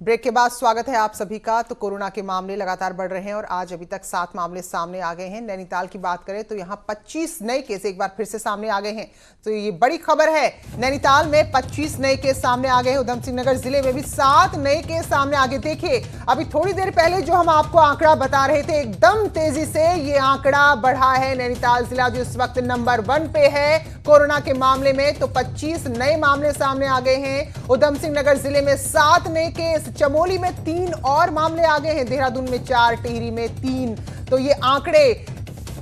Break के बाद स्वागत है आप सभी का। तो कोरोना के मामले लगातार बढ़ रहे हैं और आज अभी तक 7 मामले सामने आ गए हैं। नैनीताल की बात करें तो यहां 25 नए केस एक बार फिर से सामने आ गए हैं। तो ये बड़ी खबर है, नैनीताल में 25 नए केस सामने आ गए हैं। उधम सिंह नगर जिले में भी 7 नए केस सामने आ गए। देखिए, अभी थोड़ी देर पहले जो हम आपको आंकड़ा बता रहे थे, एकदम तेजी से ये आंकड़ा बढ़ा है। नैनीताल जिला जो इस वक्त नंबर 1 पे है कोरोना के मामले में, तो 25 नए मामले सामने आ गए हैं। उधम सिंह नगर जिले में 7 नए केस, चमोली में 3 और मामले आ गए हैं, देहरादून में 4, टिहरी में 3। तो ये आंकड़े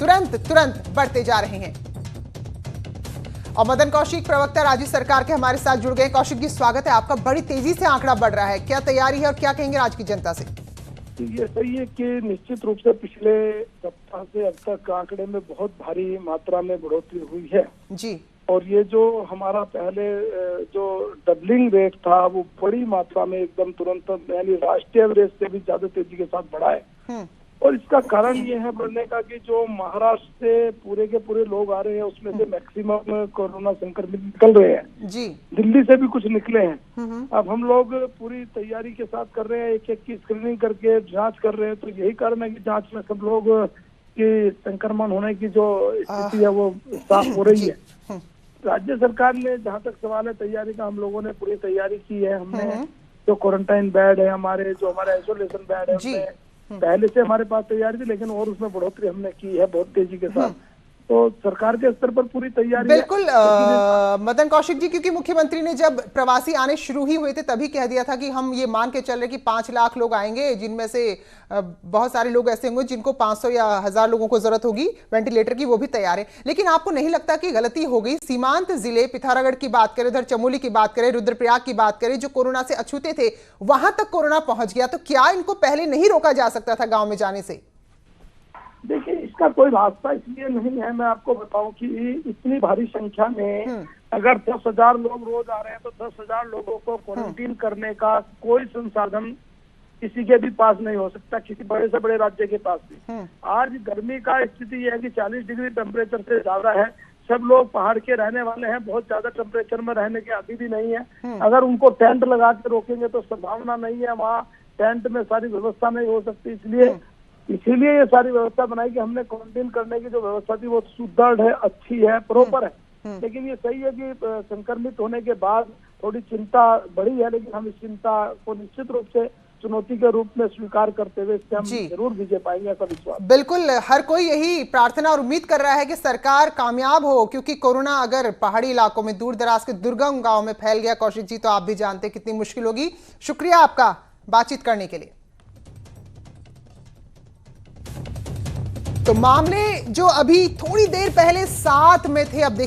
तुरंत बढ़ते जा रहे हैं। और मदन कौशिक, प्रवक्ता राज्य सरकार के, हमारे साथ जुड़ गए। कौशिक जी, स्वागत है आपका। बड़ी तेजी से आंकड़ा बढ़ रहा है, क्या तैयारी है और क्या कहेंगे राज्य की जनता से? ये सही है कि निश्चित रूप से पिछले सप्ताह से अब तक आंकड़े में बहुत भारी मात्रा में बढ़ोतरी हुई है जी। और ये जो हमारा पहले जो डबलिंग रेट था वो बड़ी मात्रा में एकदम तुरंत, यानी राष्ट्रीय एवरेज से भी ज्यादा तेजी के साथ बढ़ा है। और इसका कारण ये है बढ़ने का कि जो महाराष्ट्र से पूरे के पूरे लोग आ रहे हैं उसमें से मैक्सिमम कोरोना संक्रमित निकल रहे हैं जी। दिल्ली से भी कुछ निकले हैं। अब हम लोग पूरी तैयारी के साथ कर रहे हैं, एक एक की स्क्रीनिंग करके जांच कर रहे हैं। तो यही कारण है कि जांच में सब लोग की संक्रमण होने की जो स्थिति है वो साफ हो रही है। राज्य सरकार ने, जहाँ तक सवाल है तैयारी का, हम लोगों ने पूरी तैयारी की है। हमने जो क्वारंटाइन बेड है हमारे, जो हमारा आइसोलेशन बेड है, हमने पहले से हमारे पास तैयारी थी, लेकिन और उसमें बढ़ोतरी हमने की है बहुत तेजी के साथ। तो सरकार के स्तर पर पूरी तैयारी बिल्कुल मदन कौशिक जी, क्योंकि मुख्यमंत्री ने जब प्रवासी आने शुरू ही हुए थे तभी कह दिया था कि हम ये मान के चल रहे कि 5 लाख लोग आएंगे, जिनमें से बहुत सारे लोग ऐसे होंगे जिनको 500 या 1000 लोगों को जरूरत होगी वेंटिलेटर की, वो भी तैयार है। लेकिन आपको नहीं लगता कि गलती हो गई? सीमांत जिले पिथौरागढ़ की बात करें, उधर चमोली की बात करें, रुद्रप्रयाग की बात करें, जो कोरोना से अछूते थे वहां तक कोरोना पहुंच गया। तो क्या इनको पहले नहीं रोका जा सकता था गाँव में जाने से? देखिए, इसका कोई रास्ता इसलिए नहीं है। मैं आपको बताऊं कि इतनी भारी संख्या में अगर 10,000 लोग रोज आ रहे हैं तो 10,000 लोगों को क्वारंटीन करने का कोई संसाधन किसी के भी पास नहीं हो सकता, किसी बड़े से बड़े राज्य के पास भी। आज गर्मी का स्थिति यह है कि 40 डिग्री टेम्परेचर से ज्यादा है। सब लोग पहाड़ के रहने वाले हैं, बहुत ज्यादा टेम्परेचर में रहने के आदी भी नहीं है। अगर उनको टेंट लगा के रोकेंगे तो संभावना नहीं है, वहाँ टेंट में सारी व्यवस्था नहीं हो सकती। इसीलिए ये सारी व्यवस्था बनाई कि हमने क्वारंटीन करने की जो व्यवस्था थी वो सुदृढ़ है, अच्छी है, प्रॉपर है। लेकिन ये सही है कि संक्रमित होने के बाद थोड़ी चिंता बढ़ी है, लेकिन हम इस चिंता को निश्चित रूप से चुनौती के रूप में स्वीकार करते हुए इससे हम जरूर विजय पाएंगे, ऐसा विश्वास। बिल्कुल, हर कोई यही प्रार्थना और उम्मीद कर रहा है कि सरकार कामयाब हो, क्योंकि कोरोना अगर पहाड़ी इलाकों में, दूर दराज के दुर्गम गाँव में फैल गया, कौशिक जी, तो आप भी जानते हैं कितनी मुश्किल होगी। शुक्रिया आपका बातचीत करने के लिए। तो मामले जो अभी थोड़ी देर पहले 7 में थे, अब देखिए